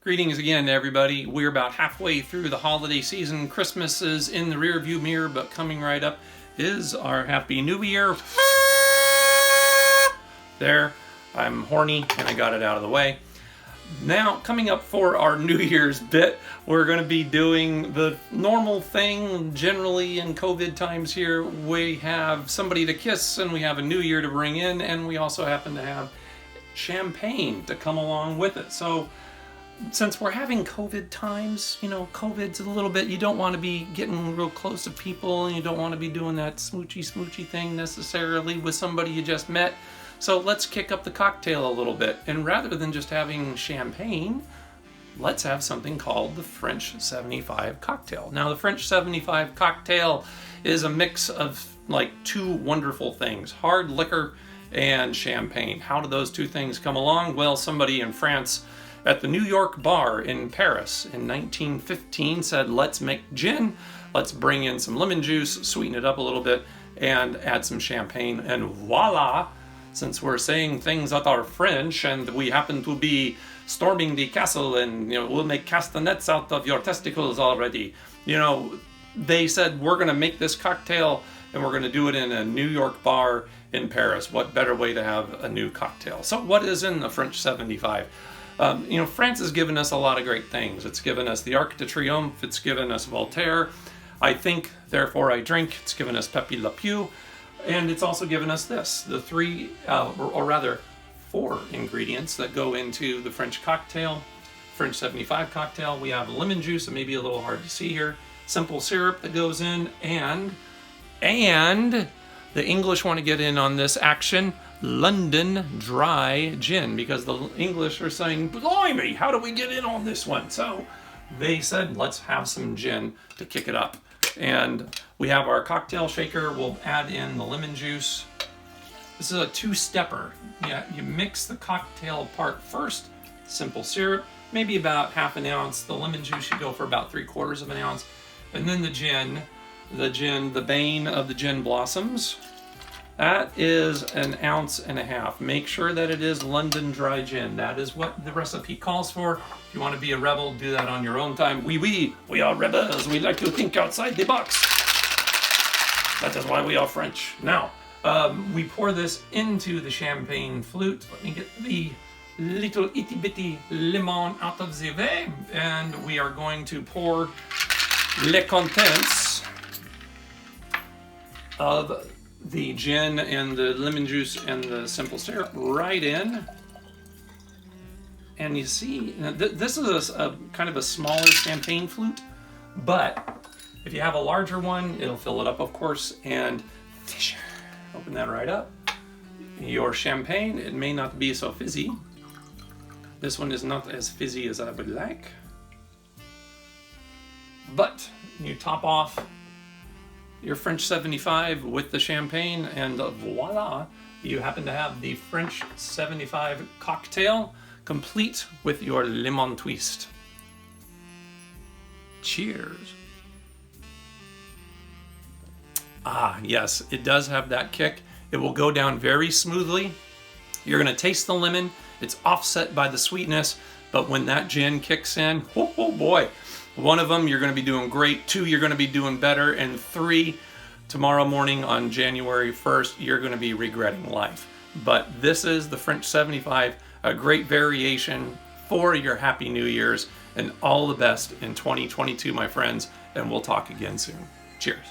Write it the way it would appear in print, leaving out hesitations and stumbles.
Greetings again, everybody. We're about halfway through the holiday season. Christmas is in the rearview mirror, but coming right up is our Happy New Year. There, I'm horny and I got it out of the way. Now, coming up for our New Year's bit, we're going to be doing the normal thing. Generally in COVID times here, we have somebody to kiss and we have a new year to bring in, and we also happen to have champagne to come along with it. So since we're having COVID times, you know, COVID's a little bit, you don't want to be getting real close to people, and you don't want to be doing that smoochy thing necessarily with somebody you just met. So let's kick up the cocktail a little bit, and rather than just having champagne, let's have something called the French 75 cocktail. Now, the French 75 cocktail is a mix of like two wonderful things: hard liquor and champagne. How do those two things come along? Well, somebody in France at the New York bar in Paris in 1915 said, let's make gin, let's bring in some lemon juice, sweeten it up a little bit, and add some champagne, and voila! Since we're saying things that are French and we happen to be storming the castle and, you know, we'll make castanets out of your testicles already. You know, they said, we're going to make this cocktail and we're going to do it in a New York bar in Paris. What better way to have a new cocktail? So what is in the French 75? You know, France has given us a lot of great things. It's given us the Arc de Triomphe. It's given us Voltaire. I think, therefore I drink. It's given us Pepe Le Pew. And it's also given us this, the four ingredients that go into the French cocktail, French 75 cocktail. We have lemon juice, it may be a little hard to see here, simple syrup that goes in, and the English want to get in on this action, London dry gin, because the English are saying, blimey, how do we get in on this one? So they said, let's have some gin to kick it up. And we have our cocktail shaker. We'll add in the lemon juice. This is a two-stepper. Yeah, you mix the cocktail part first, simple syrup, maybe about half an ounce. The lemon juice should go for about 3/4 of an ounce. And then the gin, the bane of the gin blossoms. That is 1.5 ounces. Make sure that it is London dry gin. That is what the recipe calls for. If you want to be a rebel, do that on your own time. We are rebels. We like to think outside the box. That is why we are French. Now, we pour this into the champagne flute. Let me get the little itty bitty lemon out of the vase. And we are going to pour les contents of the gin and the lemon juice and the simple syrup right in. And you see, this is a kind of a smaller champagne flute, but if you have a larger one, it'll fill it up, of course, and open that right up. Your champagne, it may not be so fizzy. This one is not as fizzy as I would like. But you top off your French 75 with the champagne, and voila, you happen to have the French 75 cocktail, complete with your lemon twist. Cheers. Ah, yes, it does have that kick. It will go down very smoothly. You're going to taste the lemon. It's offset by the sweetness, but when that gin kicks in, oh boy. 1 of them, you're going to be doing great. 2, you're going to be doing better. And 3, tomorrow morning on January 1st, you're going to be regretting life. But this is the French 75, a great variation for your Happy New Year's, and all the best in 2022, my friends. And we'll talk again soon. Cheers.